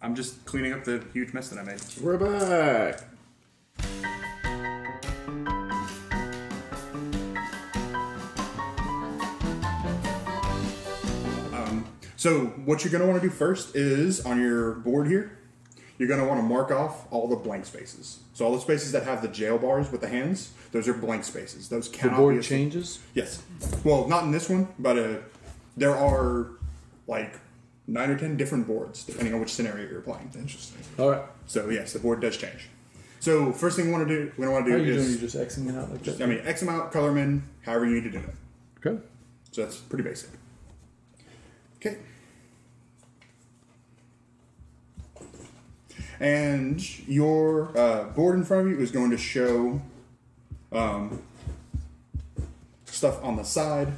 I'm just cleaning up the huge mess that I made. We're back. So what you're going to want to do first is on your board here, you're going to want to mark off all the blank spaces. So all the spaces that have the jail bars with the hands, those are blank spaces. Those cannot the board be changes? Yes. Well, not in this one, but there are like 9 or 10 different boards depending on which scenario you're playing. Interesting. All right. So yes, the board does change. So first thing we want to do, How are you is doing? You just Xing it out like that? I mean, X them out, color them in, however you need to do it. Okay. So that's pretty basic. Okay. And your board in front of you is going to show stuff on the side.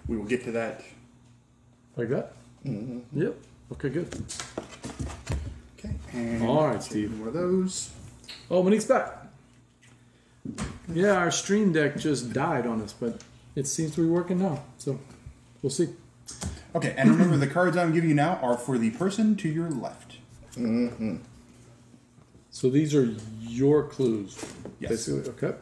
We will get to that. Like that? Mm-hmm. Yep. Okay, good. Okay. And all right, Steve. One of those. Oh, Monique's back. Yeah, our stream deck just died on us, but it seems to be working now. So we'll see. Okay, and remember the cards I'm giving you now are for the person to your left. Mm-hmm. So these are your clues, Yes. basically. Okay.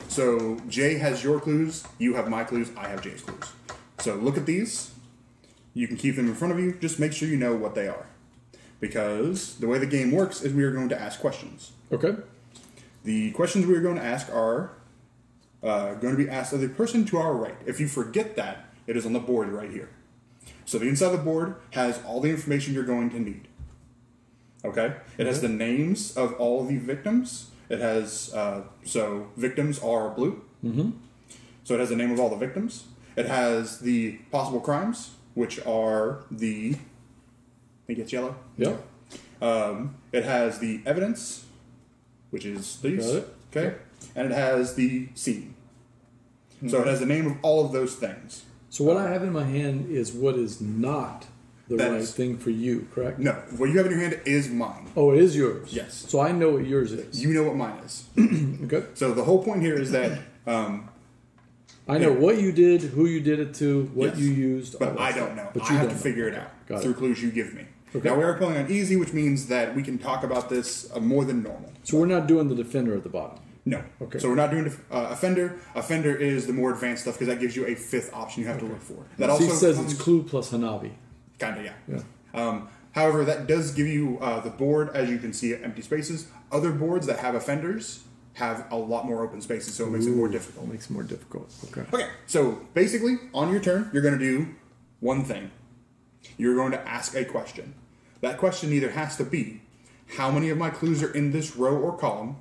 So Jay has your clues, you have my clues, I have Jay's clues. So look at these. You can keep them in front of you. Just make sure you know what they are. Because the way the game works is we are going to ask questions. Okay. The questions we are going to ask are going to be asked of the person to our right. If you forget that, it is on the board right here. So the inside of the board has all the information you're going to need. Okay? It has the names of all the victims. It has, so victims are blue. Mm-hmm. So it has the name of all the victims. It has the possible crimes, which are the, I think it's yellow. Yep. It has the evidence, which is these. Got it. Okay? And it has the scene. So it has the name of all of those things. So what I have in my hand is what is not the That right is- thing for you, correct? No, what you have in your hand is mine. Oh, it is yours? Yes. So I know what yours is. You know what mine is. Okay. So the whole point here is that I know what you did, who you did it to, what Yes. you used. all but that I stuff. don't know. But I you have don't to know. figure it out Got through it. clues you give me. Okay. Now we are playing on easy, which means that we can talk about this more than normal. So we're not doing the defender at the bottom. No. Okay. So we're not doing offender. Offender is the more advanced stuff because that gives you a fifth option you have to look for. That also Steve says it's clue plus Hanabi. kind of, yeah. Yeah. However, that does give you the board, as you can see, empty spaces. Other boards that have offenders have a lot more open spaces, so it makes it more difficult. Makes it more difficult. Okay. Okay, so basically, on your turn, you're going to do one thing. You're going to ask a question. That question either has to be, how many of my clues are in this row or column?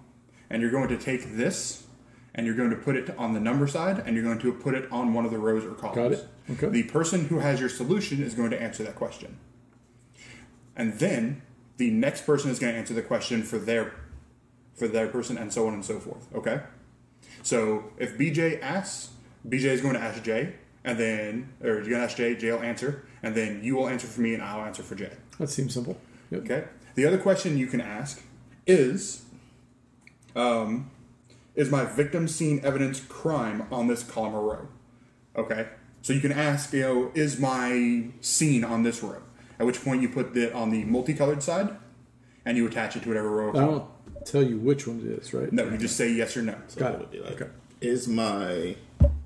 And you're going to take this, and you're going to put it on the number side, and you're going to put it on one of the rows or columns. Got it. Okay. The person who has your solution is going to answer that question. And then the next person is going to answer the question for their person, and so on and so forth. Okay? So if BJ asks, BJ is going to ask Jay, and then, or you're going to ask Jay, Jay will answer, and then you will answer for me, and I'll answer for Jay. That seems simple. Yep. Okay? The other question you can ask is my victim seen evidence crime on this column or row? Okay? So you can ask, is my scene on this row? At which point you put it on the multicolored side, and you attach it to whatever row or I column. don't tell you which one it is, right? No, you just say yes or no. So Got it it. would be like, Okay. is my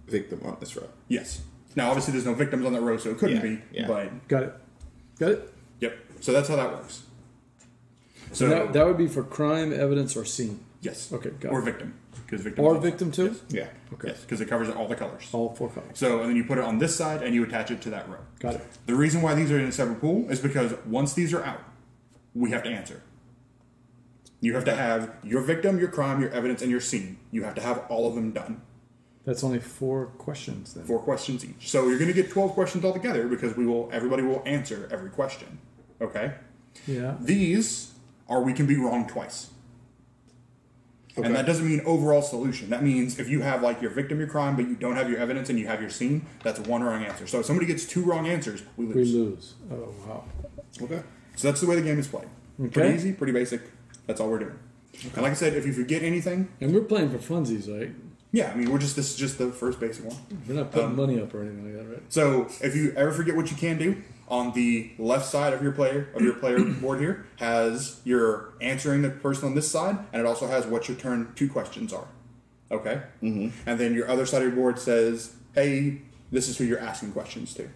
victim on this row? Yes. Now, obviously, there's no victims on that row, so it couldn't Yeah, be. yeah. But Got it. Got it? yep. So that's how that works. So that would be for crime, evidence, or scene. yes. Okay, got or it. victim, because victim. Or victim too? Yes. Yeah. Okay. Yes, because it covers all the colors. All four colors. So and then you put it on this side, and you attach it to that row. Got it. The reason why these are in a separate pool is because once these are out, we have to answer. You have to have your victim, your crime, your evidence, and your scene. You have to have all of them done. That's only 4 questions then. 4 questions each. So you're going to get 12 questions altogether because everybody will answer every question. Okay? Yeah. These are we can be wrong twice. Okay. And that doesn't mean overall solution. That means if you have like your victim, your crime, but you don't have your evidence and you have your scene, that's 1 wrong answer. So if somebody gets 2 wrong answers, we lose. We lose. Oh, wow. Okay. So that's the way the game is played. Okay. Pretty easy, pretty basic. That's all we're doing. Okay. And like I said, if you forget anything, And we're playing for funsies, right? yeah, I mean, this is just the first basic one. We're not putting money up or anything like that, right? So if you ever forget what you can do, On the left side of your player board here has your answering the person on this side, and it also has what your turn 2 questions are. Okay? Mm-hmm. And then your other side of your board says, hey, this is who you're asking questions to.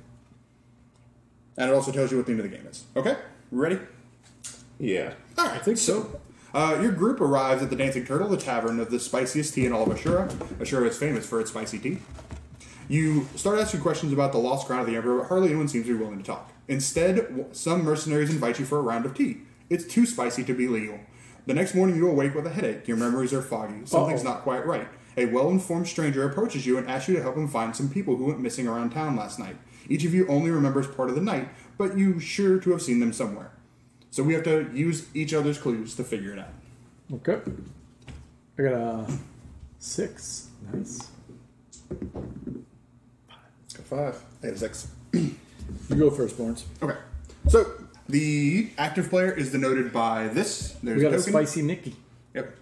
And it also tells you what the end of the game is. Okay? Ready? Yeah. All right. I think so. Your group arrives at the Dancing Turtle, the tavern of the spiciest tea in all of Ashura. Ashura is famous for its spicy tea. You start asking questions about the lost crown of the Emperor, but hardly anyone seems to be willing to talk. Instead, some mercenaries invite you for a round of tea. It's too spicy to be legal. The next morning, you awake with a headache. Your memories are foggy. Something's not quite right. A well-informed stranger approaches you and asks you to help him find some people who went missing around town last night. Each of you only remembers part of the night, but you're sure to have seen them somewhere. So we have to use each other's clues to figure it out. Okay. I got a 6. Nice. 5. I got a 6. You go first, Lawrence. Okay. So the active player is denoted by this. There's We got a token. spicy Mickey. Yep.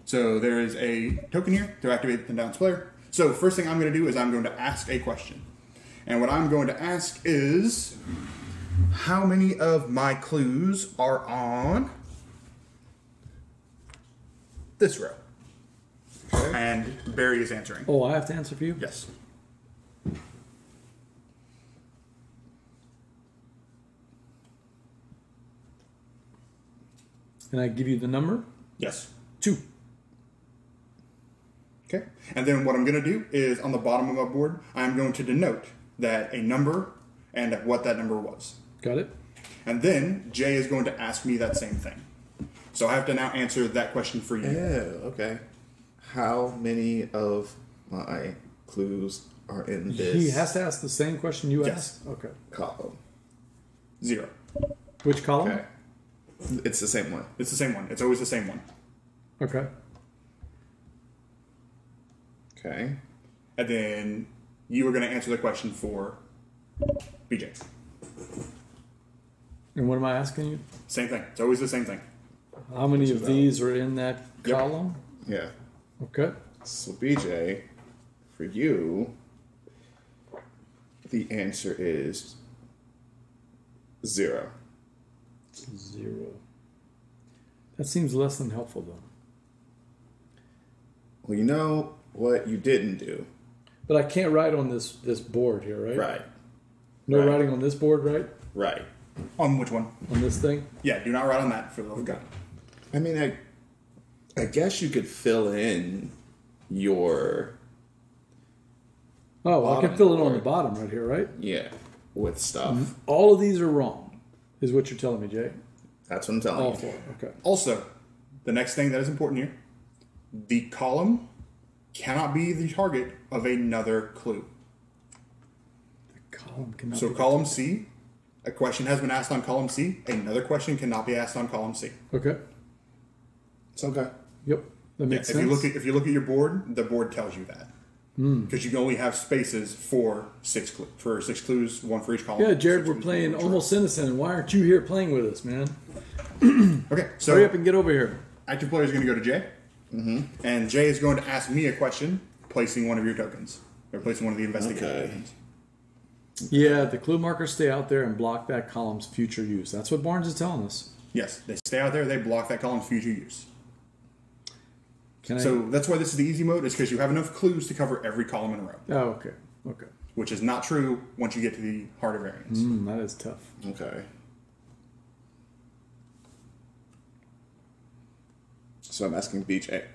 So there is a token here to activate the downs player. So first thing I'm going to do is I'm going to ask a question. And what I'm going to ask is, how many of my clues are on this row? Okay. And Barry is answering. Oh, I have to answer for you? Yes. And I give you the number? Yes. 2. Okay. And then what I'm going to do is on the bottom of my board, I'm going to denote that a number and what that number was. Got it? And then Jay is going to ask me that same thing. So I have to now answer that question for you. Yeah, okay. How many of my clues are in this He has to ask the same question you Yes. asked? Okay. column? 0. Which column? Okay. It's the same one. It's the same one. It's always the same one. Okay. Okay. And then you are going to answer the question for BJ. And what am I asking you? Same thing. It's always the same thing. How many of these are in that Yep. column? Yeah. Okay. So BJ, for you, the answer is 0. 0. That seems less than helpful, though. Well, you know what you didn't do. But I can't write on this board here, right? Right. No Right. writing on this board, right? Right. On which one? On this thing? Yeah, do not write on that for the love of God. I mean, I guess you could fill in your Oh, well, I can Bottom fill it on board. the bottom right here, right? with stuff. All of these are wrong, is what you're telling me, Jay. That's what I'm telling All you. 4. Okay. Also, the next thing that is important here, the column cannot be the target of another clue. The column cannot So be- column C, a question has been asked on column C. Another question cannot be asked on column C. Okay. It's okay. Yep. That Yeah, makes if sense. you look at your board, the board tells you that because you can only have spaces for 6 clues, 1 for each column. Yeah, Jared, 6 we're clues, playing 1 for each Almost Innocent. Why aren't you here playing with us, man? row. Okay, so Hurry up and get over here. active player is going to go to Jay, and Jay is going to ask me a question, placing one of your tokens or placing one of the investigator Okay. tokens. Yeah, the clue markers stay out there and block that column's future use. That's what Barnes is telling us. Yes, they stay out there. They block that column's future use. Can I? So that's why this is the easy mode, is because you have enough clues to cover every column in a row, Oh, okay. Okay. which is not true once you get to the heart of variance. That is tough. Okay. So I'm asking BJ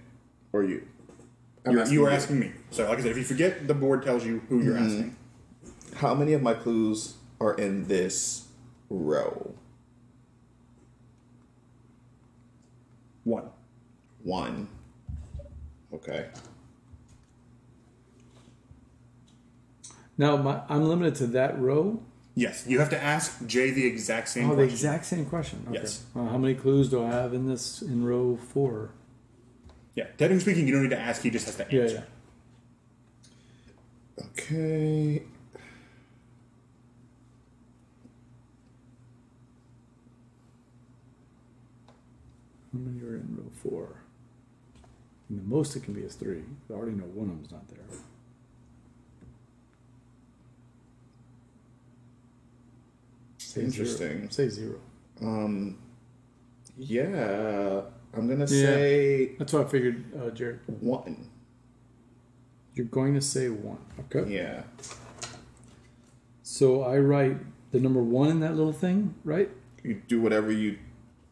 or you. You are asking me. So, like I said, if you forget, the board tells you who you're asking. How many of my clues are in this row? 1. 1. Okay. Now, I'm limited to that row. Yes, you have to ask Jay the exact same Oh, the question. exact same question. Okay. Yes. How many clues do I have in this in row 4? Yeah, technically speaking, you don't need to ask. He just has to Yeah, answer. yeah. Okay. How many are in row 4? And the most it can be is 3. I already know one of them's not there. Say Interesting. 0. Say 0. Yeah. I'm going to say... That's what I figured, Jared. 1. You're going to say 1. Okay. Yeah. So I write the number 1 in that little thing, right? You do whatever you...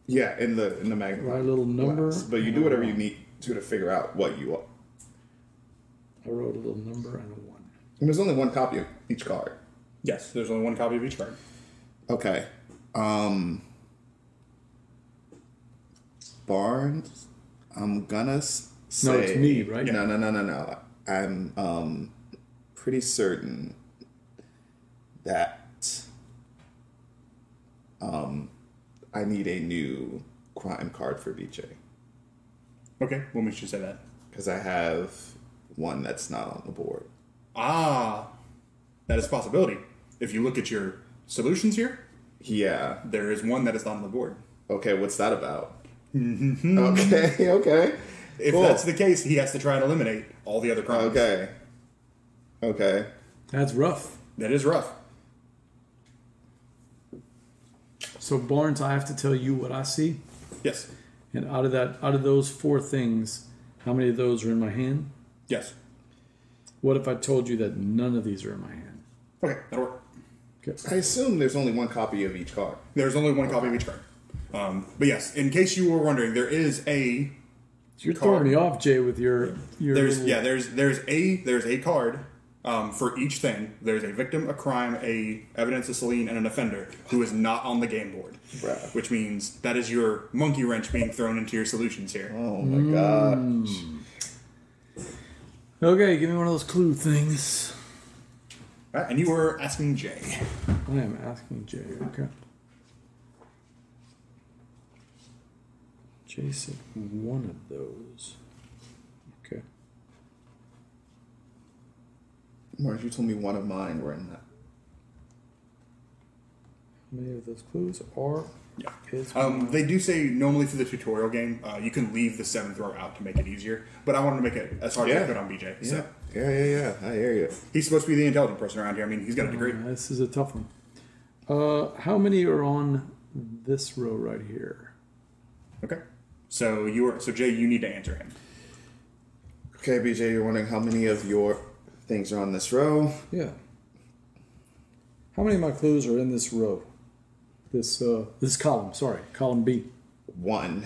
Yeah, in the magnet. Write a little number. But you do whatever you need to figure out what you are. I wrote a little number and a 1. And there's only one copy of each card. Yes, there's only one copy of each card. Okay. Barnes, I'm gonna say... No, it's me, right? No. I'm pretty certain that I need a new crime card for BJ. Okay, what makes you say that? Because I have one that's not on the board. Ah, that is a possibility. If you look at your solutions here, Yeah. there is one that is not on the board. Okay, what's that about? Okay. If Cool. that's the case, he has to try and eliminate all the other crimes. Okay. That's rough. That is rough. So Barnes, I have to tell you what I see. Yes. And out of those 4 things, how many of those are in my hand? Yes. What if I told you that none of these are in my hand? Okay, that'll work. Okay. I assume there's only one copy of each card. There's only one copy of each card. But yes, in case you were wondering, there is a You're card. throwing me off, Jay, with your There's little- there's a card for each thing. There's a victim, a crime, a evidence, a Celine, and an offender who is not on the game board. Bruh. Which means that is your monkey wrench being thrown into your solutions here. Oh my gosh. Okay, give me one of those clue things. Right, and you were asking Jay. I am asking Jay. Okay. Jay said one of those. Okay. Mark, you told me one of mine were in that. How many of those clues are? Yeah. Is They do say normally for the tutorial game, you can leave the 7th row out to make it easier. But I wanted to make it as hard as I could on BJ. So. Yeah. I hear you. He's supposed to be the intelligent person around here. I mean, he's got a degree. This is a tough one. How many are on this row right here? Okay. So Jay, you need to answer him. Okay, BJ, you're wondering how many of your things are on this row? Yeah. How many of my clues are in this row? This column, sorry, column B. 1.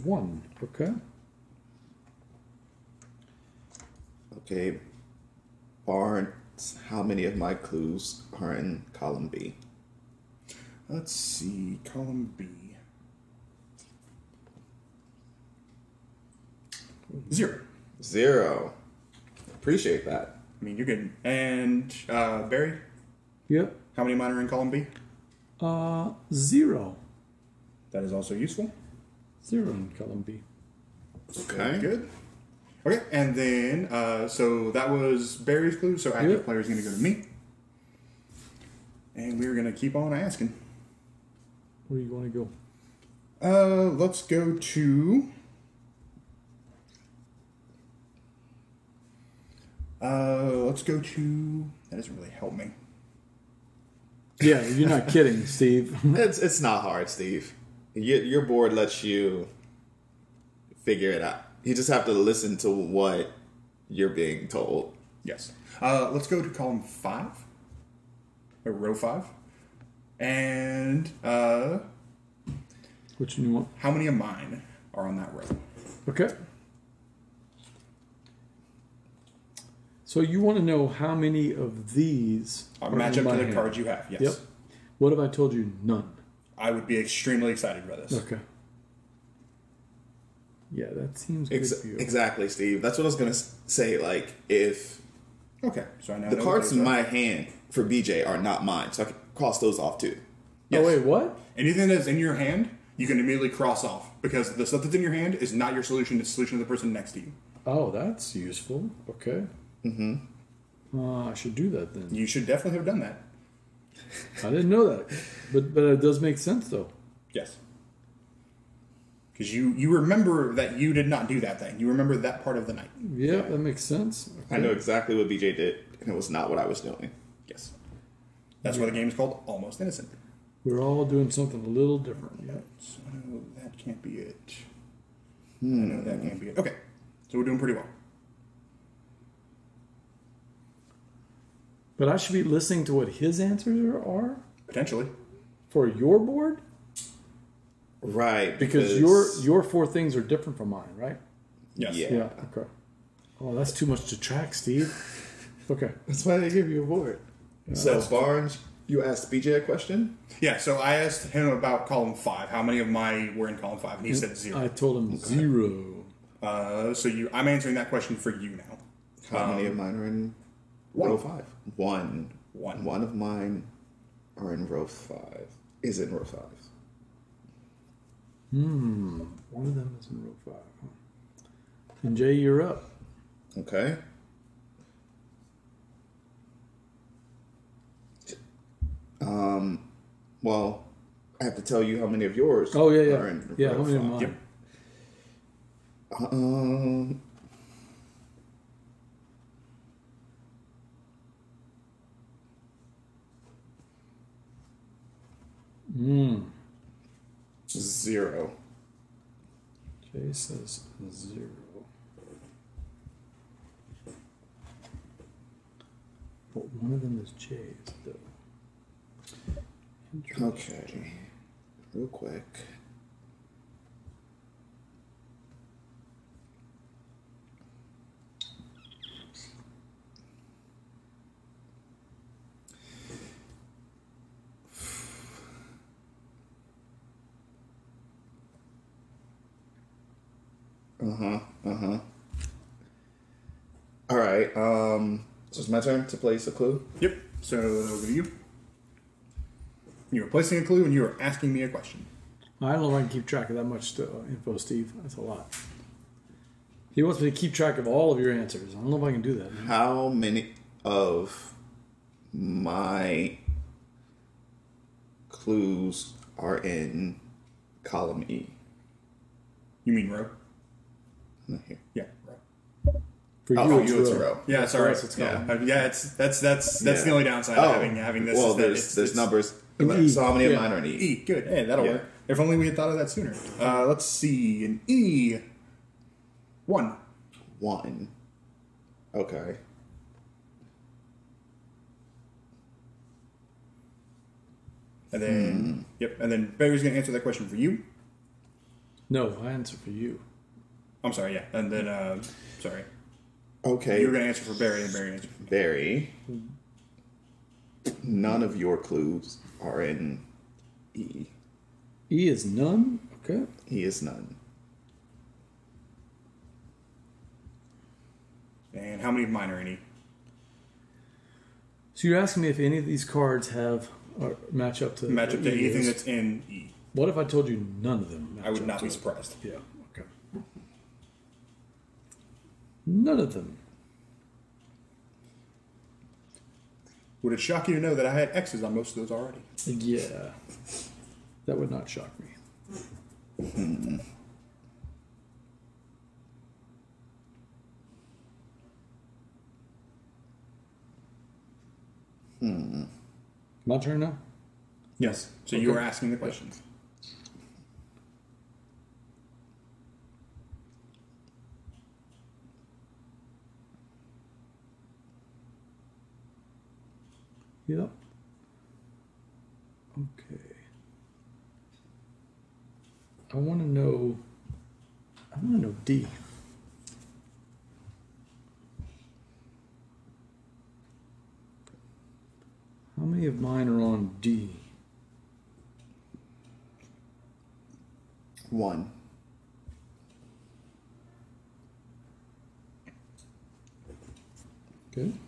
1, okay. Okay, Barnes, how many of my clues are in column B? Let's see, column B. 0. 0. Appreciate that. I mean, you're good. And Barry, Yep. how many of mine are in column B? 0. That is also useful. 0 in column B. Okay. Good. Okay, and then so that was Barry's clue. So active player is going to go to me, and we're going to keep on asking. Where do you want to go? Let's go to. Let's go to. That doesn't really help me. Yeah, you're not kidding, Steve. It's not hard, Steve. Your board lets you figure it out. You just have to listen to what you're being told. Yes. Let's go to column 5, or row 5, and Which one you want? how many of mine are on that row? Okay. So you want to know how many of these Match in up my to the hand. cards you have. Yes. Yep. What if I told you none? I would be extremely excited by this. Okay. Yeah, that seems good for you. Exactly, Steve. That's what I was going to say. Like, if Okay, so I now the know cards what in those are. my hand for BJ are not mine, so I can cross those off too. Yes. Oh, wait, what? Anything that's in your hand, you can immediately cross off because the stuff that's in your hand is not your solution. It's the solution of the person next to you. Oh, that's useful. Okay. Mm-hmm. I should do that then. You should definitely have done that. I didn't know that. But it does make sense, though. Yes. Because you remember that you did not do that thing. You remember that part of the night. Yeah, that makes sense. I know exactly what BJ did, and it was not what I was doing. Yes. That's why the game is called Almost Innocent. We're all doing something a little different. Yeah. So that can't be it. No, that can't be it. Okay, so we're doing pretty well. But I should be listening to what his answers are Potentially. for your board? Right. Because your 4 things are different from mine, right? Yes. Yeah. Okay. Oh, that's too much to track, Steve. Okay. That's why they give you a board. So, Barnes, you asked BJ a question? Yeah, so I asked him about column 5. How many of mine were in column 5? And he said 0. I told him 0. So I'm answering that question for you now. How many of mine are in row 5? One. One of mine are in row 5. Is in row 5. One of them is in row 5. Huh? And Jay, you're up. Okay. Well, I have to tell you how many of yours. Oh yeah. Are in Yeah, row how many of 5. mine? Yep. 0. Jay says 0. But one of them is Jay's, though. Okay. Real quick. All right. So it's my turn to place a clue. Yep. So over to you. You were placing a clue and you were asking me a question. I don't know if I can keep track of that much info, Steve. That's a lot. He wants me to keep track of all of your answers. I don't know if I can do that. Man. How many of my clues are in column E? You mean row? Not here. Yeah, row. For Oh, you, for you it's a row. Yeah, sorry. us, it's Yeah. That's the only downside of having this. Well, is that there's numbers. in E. So how many of Yeah. mine are in E? E. Good. Hey, that'll Yeah. work. If only we had thought of that sooner. Let's see. In E, 1. 1. Okay. And then, yep. And then Barry's going to answer that question for you. No, I answer for you. I'm sorry, yeah. And then, sorry. Okay. You were going to answer for Barry, and Barry answered for me. Barry. None of your clues are in E. E is none? Okay. E is none. And how many of mine are in E? So you're asking me if any of these cards have or match up to Match up to E anything is. that's in E. What if I told you none of them match I would up not to be it? surprised. Yeah, okay. None of them. Would it shock you to know that I had X's on most of those already? Yeah. That would not shock me. My turn now? Yes. So you were asking the questions. Yep. Okay. I want to know D. How many of mine are on D? 1. Good.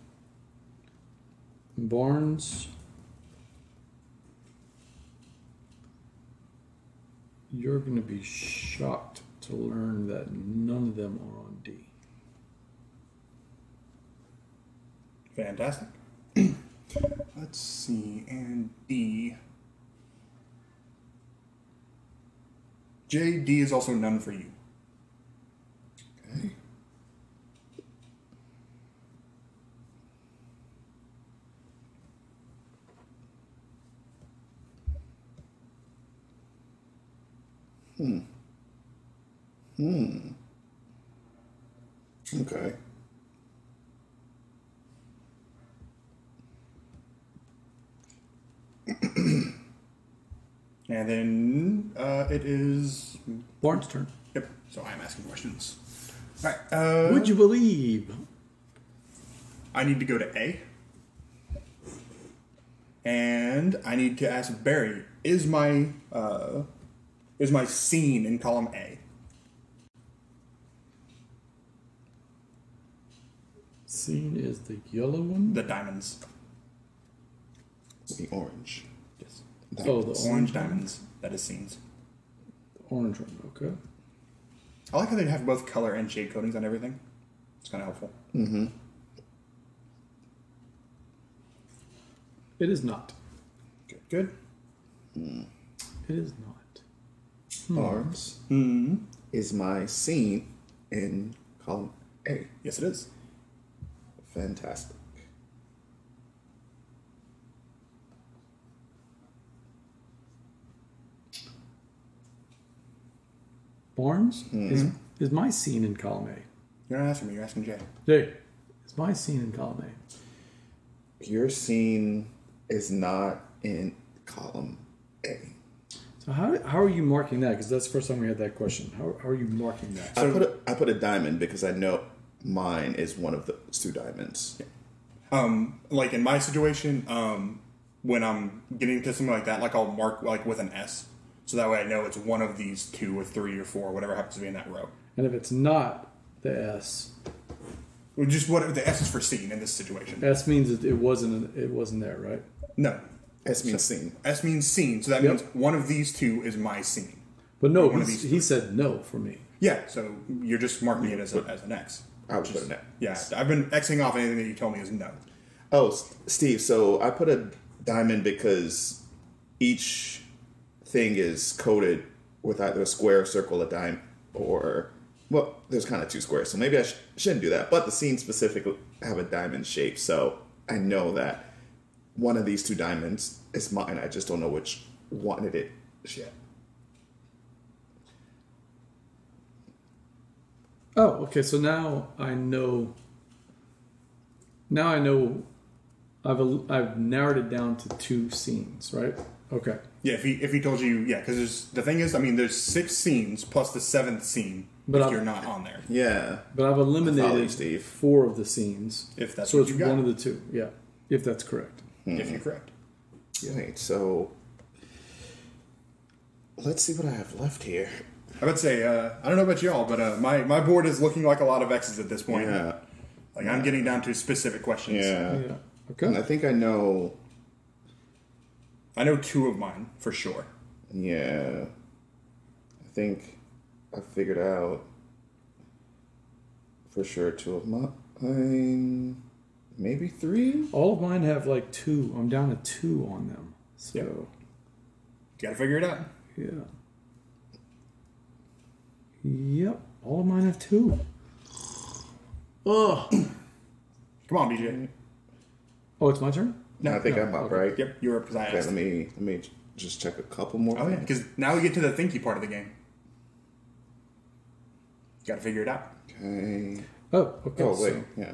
Barnes. You're going to be shocked to learn that none of them are on D. Fantastic. Let's see. And D. J, D is also none for you. Okay. Okay. And then it is... Barnes' turn. Yep, so I'm asking questions. All right. Would you believe? I need to go to A. And I need to ask Barry, is my scene in column A? Scene is the yellow one? The diamonds. The orange. Yes. Oh, the Orange orange diamonds. That is scenes. The orange one, okay. I like how they have both color and shade codings on everything. It's kind of helpful. Mm-hmm. It is not. Good. It is not. Arms is my scene in column A. Yes, it is. Fantastic. Barnes is my scene in column A. You're not asking me, you're asking Jay. Jay, is my scene in column A. Your scene is not in column A. So how are you marking that? Because that's the first time we had that question. How are you marking that? I put a diamond because I know mine is one of the two diamonds. Like in my situation, when I'm getting to something like that, like I'll mark like with an S. So that way I know it's one of these 2 or 3 or 4, whatever happens to be in that row. And if it's not the S, Just what the S is for scene in this situation. S means that it wasn't there, right? No. S means scene. S means scene, so that means one of these 2 is my scene. But no, One of these he said no for me. Yeah, so you're just marking it as an X. I would put an X. Yeah, I've been Xing off anything that you told me is no. Oh, Steve, so I put a diamond because each thing is coded with either a square, circle, a dime, or... Well, there's kind of 2 squares, so maybe I shouldn't do that. But the scene specifically have a diamond shape, so I know that one of these 2 diamonds is mine. I just don't know which one it is yet. Oh, okay. So now I know. Now I know. I've narrowed it down to 2 scenes, right? Okay. Yeah, if he told you, yeah, because the thing is, I mean, there's 6 scenes plus the 7th scene if you're not on there. Yeah. But I've eliminated Steve. 4 of the scenes. If that's so what it's you got. one of the 2. Yeah, if that's correct. If you're correct. Right, so let's see what I have left here. I would say, I don't know about y'all, but my board is looking like a lot of X's at this point. Yeah. Like, I'm getting down to specific questions. Yeah. Yeah. Okay. And I think I know... I know 2 of mine, for sure. Yeah. I think I figured out for sure 2 of mine. Maybe 3? All of mine have like 2. I'm down to 2 on them. So, Yep. You gotta figure it out. yeah. Yep. All of mine have 2. Ugh. Come on, BJ. Oh, it's my turn? No, I think I'm up, right? Yep, you're up because I Okay, asked. let me just check a couple more. Oh, yeah, because now we get to the thinky part of the game. You gotta figure it out. Okay. Oh, okay. Oh, wait. So, Yeah.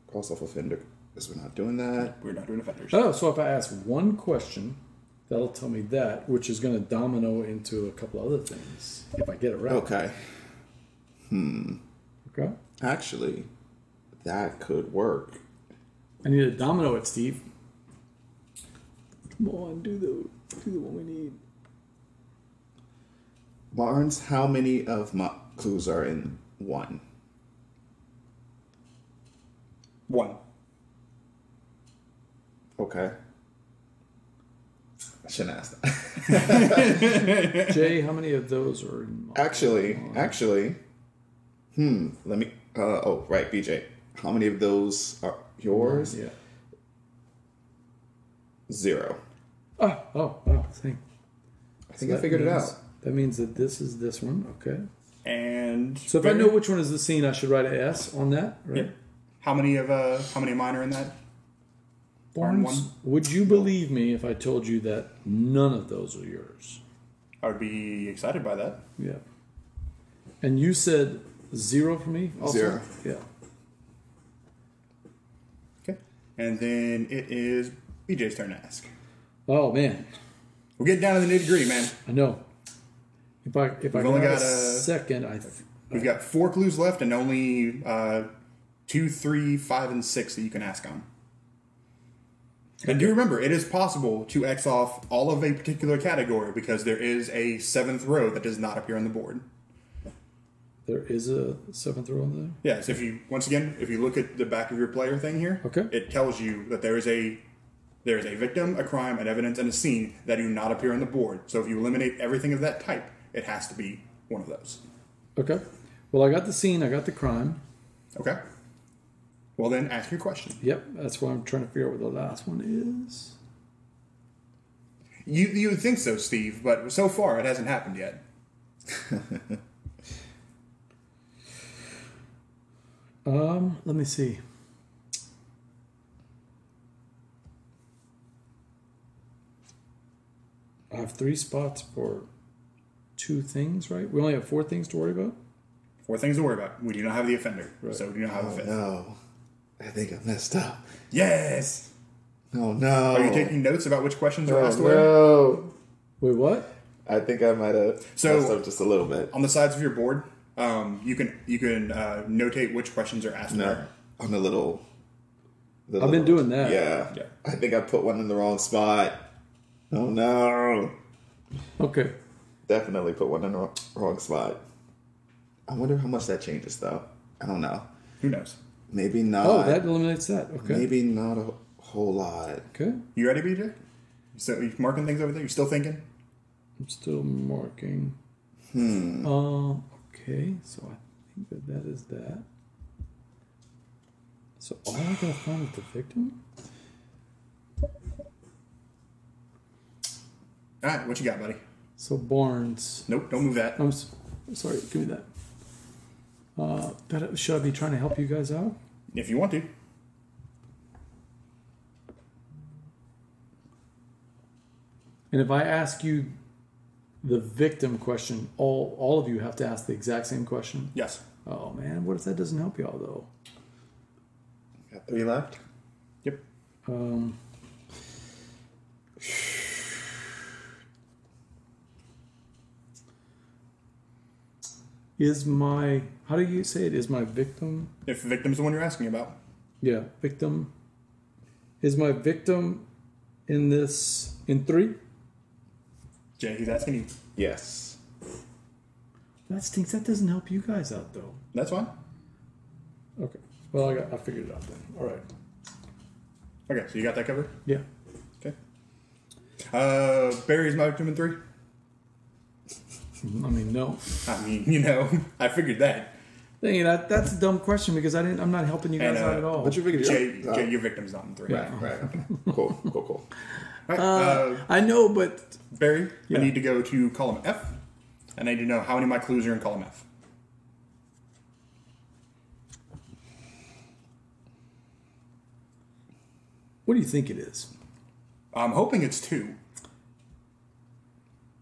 Cross off offender, because we're not doing that. We're not doing offenders. so if I ask one question, that'll tell me that, which is going to domino into a couple other things if I get it right. Okay. Okay. Actually, that could work. I need to domino it, Steve. Come on, do the one we need. Barnes, how many of my clues are in 1? 1. Okay. I shouldn't ask that. Jay, how many of those are in my Actually, let me, right, BJ. How many of those are yours? Yeah. 0. Oh, thank. I think I figured it out. That means that this is this one, okay. And So if I know which one is the scene, I should write an S on that, right? Yeah. How many of mine are in that? Barnes, one? would you believe me if I told you that none of those are yours? I would be excited by that. Yeah. And you said 0 for me also? 0. Yeah. Okay. And then it is BJ's turn to ask. Oh, man. We're getting down to the nitty-gritty, man. I know. If I only got got a second, We've got 4 clues left and only 2, 3, 5, and 6 that you can ask on. And do remember, it is possible to X off all of a particular category because there is a 7th row that does not appear on the board. There is a 7th row on there? Yes, if you look at the back of your player thing here, Okay. it tells you that there is a victim, a crime, an evidence, and a scene that do not appear on the board. So if you eliminate everything of that type, it has to be one of those. Okay. Well, I got the scene. I got the crime. Okay. Well, then ask your question. Yep. That's why I'm trying to figure out what the last one is. You would think so, Steve, but so far it hasn't happened yet. Let me see. I have 3 spots for 2 things, right? We only have 4 things to worry about? 4 things to worry about. We do not have the offender, so we do not have a 5th. No. I think I messed up. Yes! Oh, no. Are you taking notes about which questions are asked away? No. Wait, what? I think I might have messed up just a little bit. On the sides of your board, you can notate which questions are asked where. On the little... I've been doing that. Yeah. I think I put one in the wrong spot. Oh, no. Okay. Definitely put one in the wrong spot. I wonder how much that changes, though. I don't know. Who knows? Maybe not. Oh, that eliminates that. Okay. Maybe not a whole lot. Okay. You ready, BJ? So you marking things over there? You still thinking? I'm still marking. Okay. So I think that is that. So all I gotta find is the victim? All right, what you got, buddy? So Barnes. Nope, don't move that. I'm sorry, give me that. Should I be trying to help you guys out? If you want to. And if I ask you the victim question, all of you have to ask the exact same question? Yes. Oh, man. What if that doesn't help y'all, though? Got 3 left? Yep. How do you say it? Is my victim? If the victim's the one you're asking about. Yeah, victim. Is my victim in 3? Jay, he's asking you. Yes. That stinks. That doesn't help you guys out, though. That's fine. Okay. Well, I figured it out then. All right. Okay, so you got that covered? Yeah. Okay. Barry's my victim in 3? I mean, no. I mean, I figured that. Dang it, that's a dumb question because I'm not helping you guys out at all. But you figured Jay, your victim's not in 3. Right. Okay. Cool. All right, I know, but Barry, Yeah. I need to go to column F, and I need to know how many of my clues are in column F. what do you think it is? I'm hoping it's 2.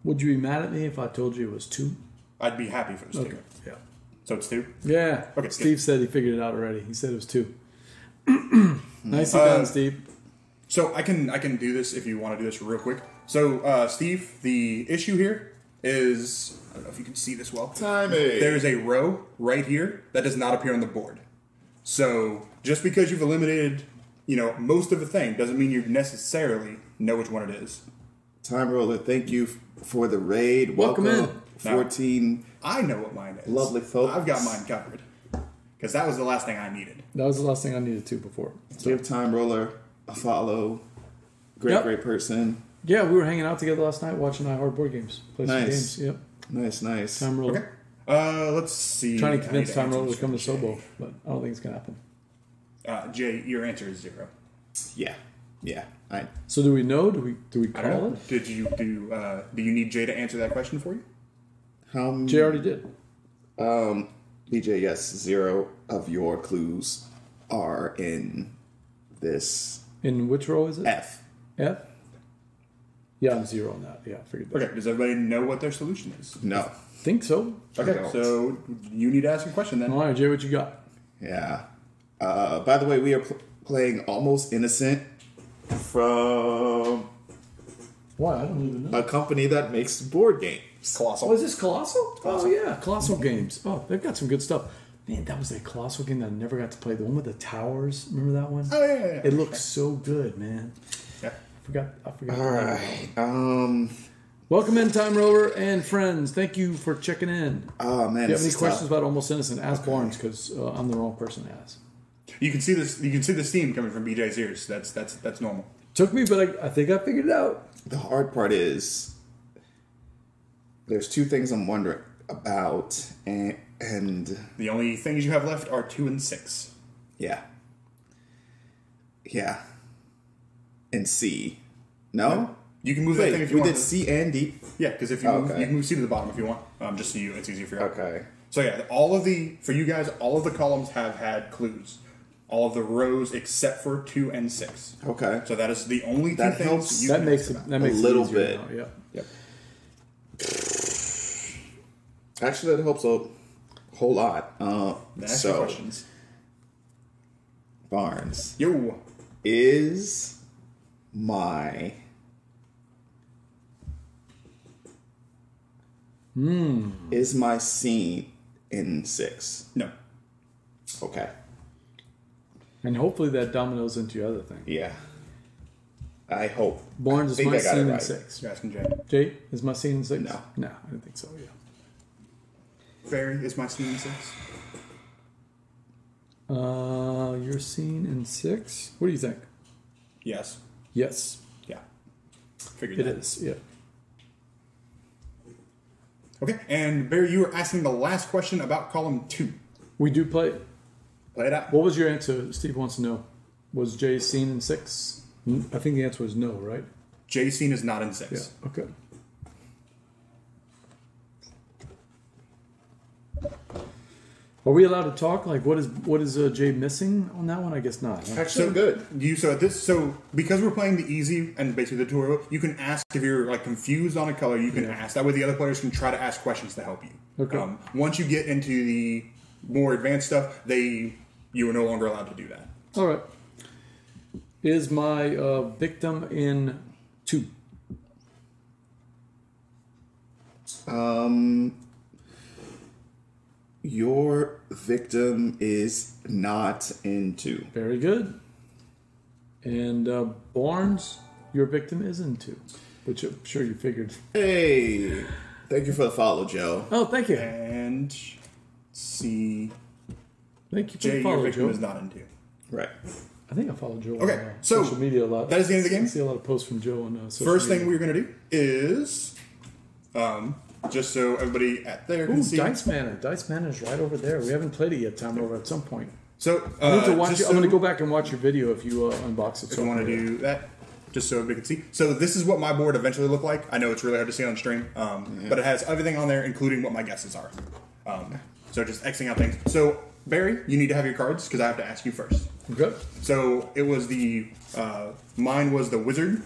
Would you be mad at me if I told you it was 2? I'd be happy if it was 2. Okay. Yeah. So it's 2? Yeah. Okay, Steve good. said he figured it out already. He said it was 2. Nicely done, Steve. So I can do this if you want to do this real quick. So, Steve, the issue here is, I don't know if you can see this well. Timing. There's a row right here that does not appear on the board. So just because you've eliminated, most of a thing doesn't mean you necessarily know which one it is. Time Roller, thank you for the raid. Welcome in. 14. I know what mine is. Lovely folks. I've got mine covered. Because that was the last thing I needed. That was the last thing I needed to before. Give Time Roller a follow. Great, Yep. great person. Yeah, we were hanging out together last night watching iHeart board games. Play some Nice. games. Yep. Nice. Time roller. Okay. Let's see. Trying to I convince need Time answer Roller this to come to from Jay. Sobo, but I don't think it's going to happen. Jay, your answer is 0. Yeah. So do we know? Do we I don't call know. it? Do you need Jay to answer that question for you? Jay already did. BJ, yes, 0 of your clues are in this In which row is it? F. F? Yeah, I'm 0 on that. Yeah, I figured that. Okay, does everybody know what their solution is? No. Think so. Okay, so you need to ask a question then. All right, Jay, what you got? Yeah. By the way, we are playing Almost Innocent from Why? I don't even know. a company that makes board games. Colossal. Oh, is this Colossal? Oh, yeah. Colossal Games. Oh, they've got some good stuff. Man, that was a Colossal game that I never got to play. The one with the towers. Remember that one? Oh, yeah. It looks so good, man. Yeah. I forgot. All right. Welcome in, Time Roller and friends. Thank you for checking in. Oh man. If you have any questions about Almost Innocent, ask Barnes because I'm the wrong person to ask. You can see this. You can see the steam coming from BJ's ears. That's normal. Took me, but I think I figured it out. The hard part is there's two things I'm wondering about, and The only things you have left are 2 and 6. yeah, and C. No, You can move that thing if you we want. did C and D. Yeah, because if you move, you can move C to the bottom if you want. Just so it's easier for you. Okay. So yeah, for you guys, all of the columns have had clues. All of the rows except for 2 and 6. Okay. So that is the only two That things helps. you That can makes ask it about. that makes A little it easier bit. now, yeah. Yep. Actually, that helps a whole lot. Ask your So questions. Barnes Yo. is my is my scene in 6. No. Okay. And hopefully that dominoes into your other thing. Yeah. I hope. Barnes I is think my I got it scene in right. 6. You're asking Jay. Jay, is my scene in 6? No. No, I don't think so, yeah. Barry is my scene in 6. Your scene in 6? What do you think? Yes. Yes, Yeah. Figured it that. is, yeah. Okay, and Barry, you were asking the last question about column 2. We do play. Play it out. What was your answer? Steve wants to know. Was Jay's scene in 6? I think the answer was no, right? Jay's scene is not in 6. Yeah, okay. Are we allowed to talk? Like, what is Jay missing on that one? I guess not. Huh? Actually, good. So because we're playing the easy and basically the tutorial, you can ask if you're like confused on a color. You can ask that way. The other players can try to ask questions to help you. Okay. Once you get into the more advanced stuff, you are no longer allowed to do that. All right. Is my victim in 2? Your victim is not in 2. Very good. And Barnes, your victim is in 2, which I'm sure you figured. Hey, thank you for the follow, Joe. Oh, thank you. And see, Thank you for Jay, the your follow, victim Joe. is not in 2. Right. I think I follow Joe Okay, on so social media a lot. that is the end of the game? I see a lot of posts from Joe on social First media. thing we're going to do is, just so everybody at there can Ooh, see. Dice Manor. Dice Manor is right over there. We haven't played it yet, Time Over, at some point. So I need to watch just it. I'm going to so- go back and watch your video if you unbox it. If you want to do that, just so everybody can see. So this is what my board eventually looked like. I know it's really hard to see on stream, but it has everything on there, including what my guesses are. So just Xing out things. So Barry, you need to have your cards because I have to ask you first. Okay. So it was mine was the wizard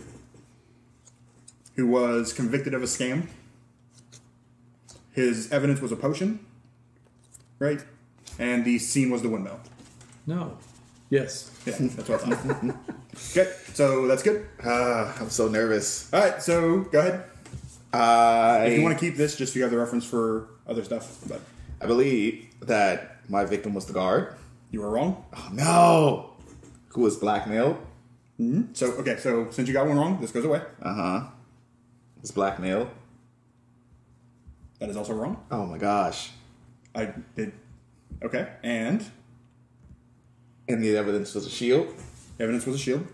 who was convicted of a scam. His evidence was a potion, right? And the scene was the windmill. No. Yes. Yeah, that's what I thought. Okay, so that's good. I'm so nervous. All right, so go ahead. If you want to keep this, just so you have the reference for other stuff. But I believe that my victim was the guard. you were wrong. Oh, no. Who was blackmailed? So since you got one wrong, this goes away. Was blackmailed. That is also wrong. Oh my gosh. I did. Okay, and And the evidence was a shield evidence was a shield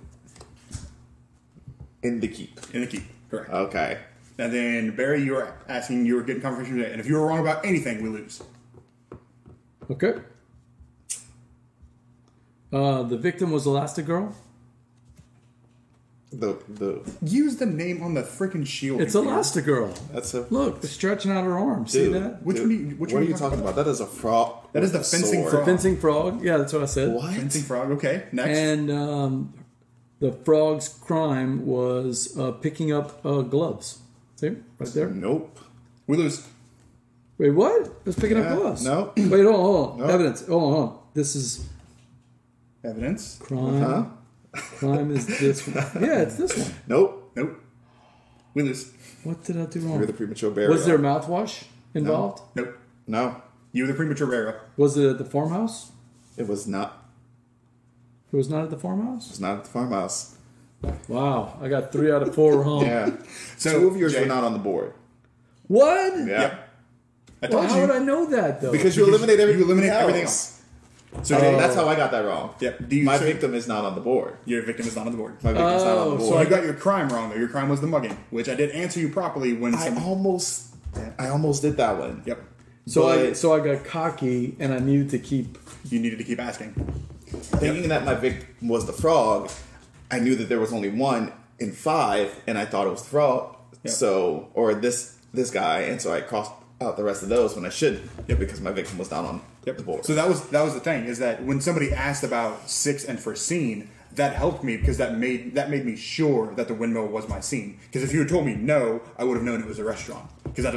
in the keep. in the key. Correct. Okay. And then Barry, you were getting confirmation today, and if you were wrong about anything, we lose. Okay. The victim was Elastigirl. The Use the name on the freaking shield. It's here. Elastigirl. that's a Look, they're stretching out her arms. See dude, that? Which dude, one what are are you you talking about? That is a frog. That is the with a fencing sword. frog. Fencing frog. Yeah, that's what I said. What? Fencing frog. Okay, next. And the frog's crime was picking up gloves. See? Right there. Nope. We lose. Wait, what? It was picking up gloves. No. Wait, hold on. Nope. Evidence. Hold on. This is Evidence. crime. Huh? Crime is this one. Yeah, it's this one. Nope. Nope. We lose. What did I do You're wrong? the premature burial. Was there mouthwash involved? Nope. No. You were the premature burial. Was it at the farmhouse? It was not. It was not at the farmhouse? It was not at the farmhouse. Wow, I got 3 out of 4 wrong. Yeah. So, 2 of yours Jay- were not on the board. What? Yeah. Yep. I Well, told how you. would I know that though? Because you eliminate everything. You eliminate everything else. So Jay, That's how I got that wrong. Yep. My victim is not on the board. Your victim is not on the board. My victim's not on the Oh, So board. you got your crime wrong, though. Your crime was the mugging, which I did answer you properly when I some. almost did that one. Yep. So I got cocky and I needed to keep. You needed to keep asking. Thinking that my victim was the frog, I knew that there was only one in 5, and I thought it was the frog. Yep. So, or this guy, and so I crossed out the rest of those when I shouldn't. Yep. Because my victim was not on the board. So that was the thing, is that when somebody asked about 6 and for scene, that helped me because that made me sure that the windmill was my scene. Because if you had told me no, I would have known it was a restaurant. Because that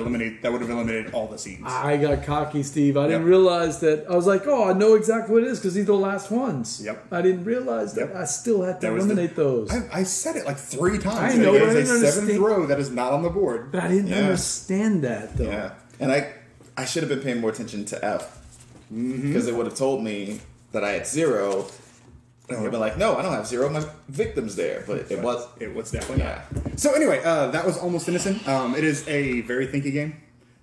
would have eliminated all the scenes. I got cocky, Steve. I didn't Yep. realize that. I was like, oh, I know exactly what it is because these are the last ones. Yep. I didn't realize that. Yep. I still had to That was eliminate those. I said it like 3 times. I know, but I There's didn't a 7th understand. row that is not on the board. But I didn't Yeah. understand that though. Yeah. And I should have been paying more attention to F. Because it would have told me that I had 0. And I would have been like, no, I don't have 0. My victim's there. But it was. It was definitely Yeah. not. So anyway, that was Almost Innocent. It is a very thinky game.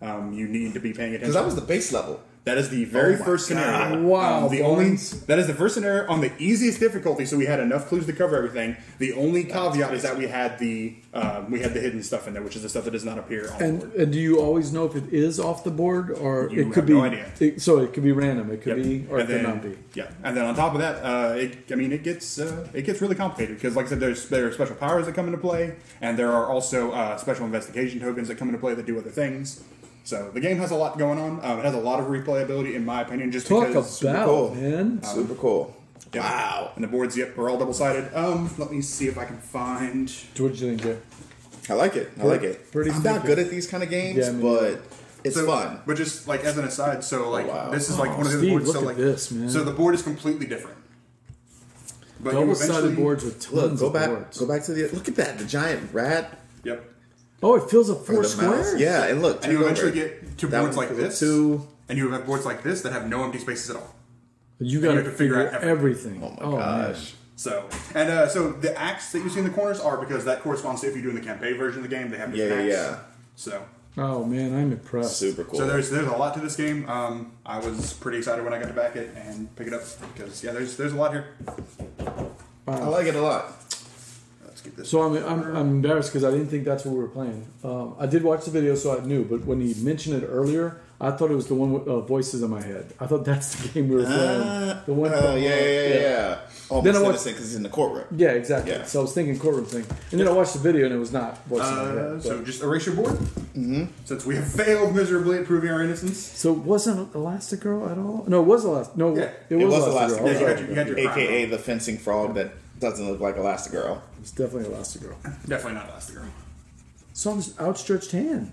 You need to be paying attention. Because that was the base level. That is the very Oh my first scenario. God. Wow, The only boys. that is the first scenario on the easiest difficulty, so we had enough clues to cover everything. The only caveat is that we had the hidden stuff in there, which is the stuff that does not appear on the board. And do you always know if it is off the board or You it could have be? no idea. So it could be random. It could Yep. be, or it And could then- not be. Yeah, and then on top of that, it gets really complicated because, like I said, there are special powers that come into play, and there are also special investigation tokens that come into play that do other things. So the game has a lot going on. It has a lot of replayability, in my opinion. Just Talk because about cool. man. Super cool. Yeah. Wow. And the boards, are all double sided. Let me see if I can find. What did you think, Jay? I like it. I like it. Pretty I'm not thick. good at these kind of games, Yeah, me but it's fun. But just like as an aside, so like wow. this is like one of the Steve, boards. look So at like this, man. So the board is completely different. But you Double-sided eventually- boards with tons Look, of boards. go back to the. Look at that, the giant rat. Yep. Oh, it fills up or 4 the mouse. squares. Yeah, and look. And you turn eventually over. get to That boards one like goes this, to- and you have boards like this that have no empty spaces at all. You got have to to figure figure out everything. Oh my man. gosh. So and so the acts that you see in the corners are because that corresponds to if you're doing the campaign version of the game. They have different Yeah. acts. So. Oh man, I'm impressed. Super cool. So there's a lot to this game. I was pretty excited when I got to back it and pick it up because there's a lot here. I like it a lot. Let's get this. So I'm embarrassed because I didn't think that's what we were playing. I did watch the video, so I knew. But when he mentioned it earlier, I thought it was the one with voices in my head. I thought that's the game we were playing. The one. Yeah. Almost Then I watched- innocent because he's in the courtroom. Yeah, exactly. Yeah. So I was thinking courtroom thing, and then I watched the video, and it was not voices in my head. So But- just erase your board. Mm-hmm. Since we have failed miserably at proving our innocence. So it wasn't Elastigirl at all? No, it was Elastigirl. No, Yeah. it was Elastigirl. Elastigirl. Yeah, you had your AKA crime. the fencing frog that doesn't look like Elastigirl. It's definitely Elastigirl. Definitely not Elastigirl. So this outstretched hand.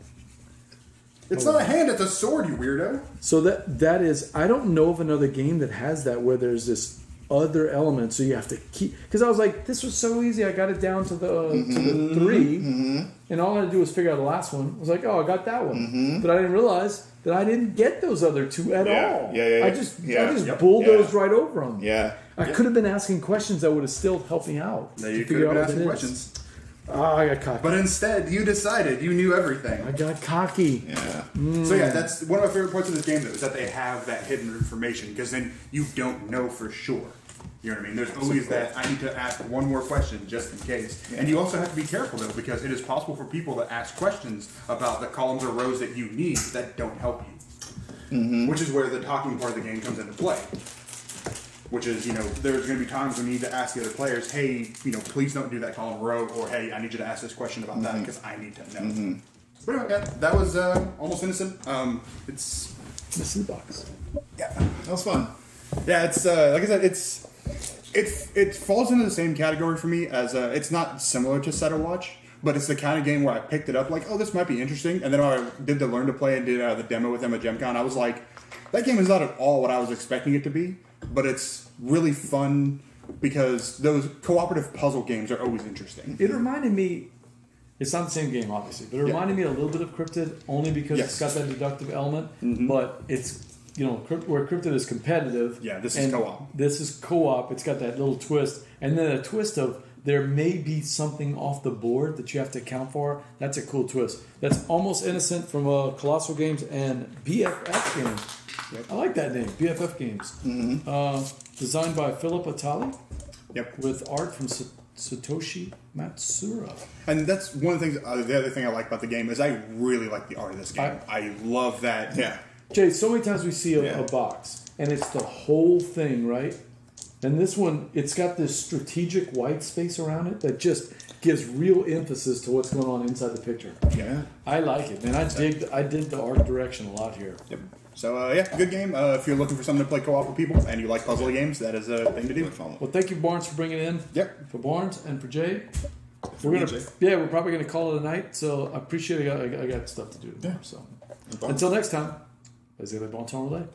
It's not a hand, it's a sword, you weirdo. So that is, I don't know of another game that has that where there's this other element, so you have to keep. Because I was like, this was so easy. I got it down to the 3, and all I had to do was figure out the last one. I was like, oh, I got that one, but I didn't realize that I didn't get those other 2 at all. Yeah. I just Yep. bulldozed right over them. Yeah. I could have been asking questions that would have still helped me out. Now to you could figure have been out what asking it is. questions. Oh, I got cocky. But instead, you decided you knew everything. I got cocky. Yeah. So yeah, that's one of my favorite parts of this game, though, is that they have that hidden information, because then you don't know for sure. You know what I mean? There's always that, I need to ask one more question just in case. And you also have to be careful, though, because it is possible for people to ask questions about the columns or rows that you need that don't help you. Which is where the talking part of the game comes into play. Which is, there's going to be times when you need to ask the other players, hey, please don't do that column row, or hey, I need you to ask this question about that because I need to know. But anyway, yeah, that was Almost Innocent. This is the box. Yeah. That was fun. Yeah, it's like I said, it's It falls into the same category for me as it's not similar to Set or Watch, but it's the kind of game where I picked it up like, oh, this might be interesting, and then I did the learn to play and did the demo with them at Gen Con. I was like, that game is not at all what I was expecting it to be, but it's really fun because those cooperative puzzle games are always interesting. It reminded me. It's not the same game, obviously, but it reminded me a little bit of Cryptid, only because it's got that deductive element. But it's, where Cryptid is competitive. Yeah, this is co-op. This is co-op. It's got that little twist, and then a twist of there may be something off the board that you have to account for. That's a cool twist. That's almost innocent from Kolossal Games and BFF Games. Yep. I like that name, BFF Games. Designed by Philippe Attali. Yep. With art from Satoshi Matsuura. And that's one of the things. The other thing I like about the game is I really like the art of this game. I love that. Yeah. Jay, so many times we see a box, and it's the whole thing, right? And this one, it's got this strategic white space around it that just gives real emphasis to what's going on inside the picture. Yeah. I like it, man. I dig the art direction a lot here. Yep. So, good game. If you're looking for something to play co-op with people and you like puzzle games, that is a thing to do. Well, thank you, Barnes, for bringing it in. Yep. For Barnes and for Jay. We're probably going to call it a night, so I appreciate it. I got stuff to do tomorrow. So. Until next time, vas-y avec bon temps, Rouler.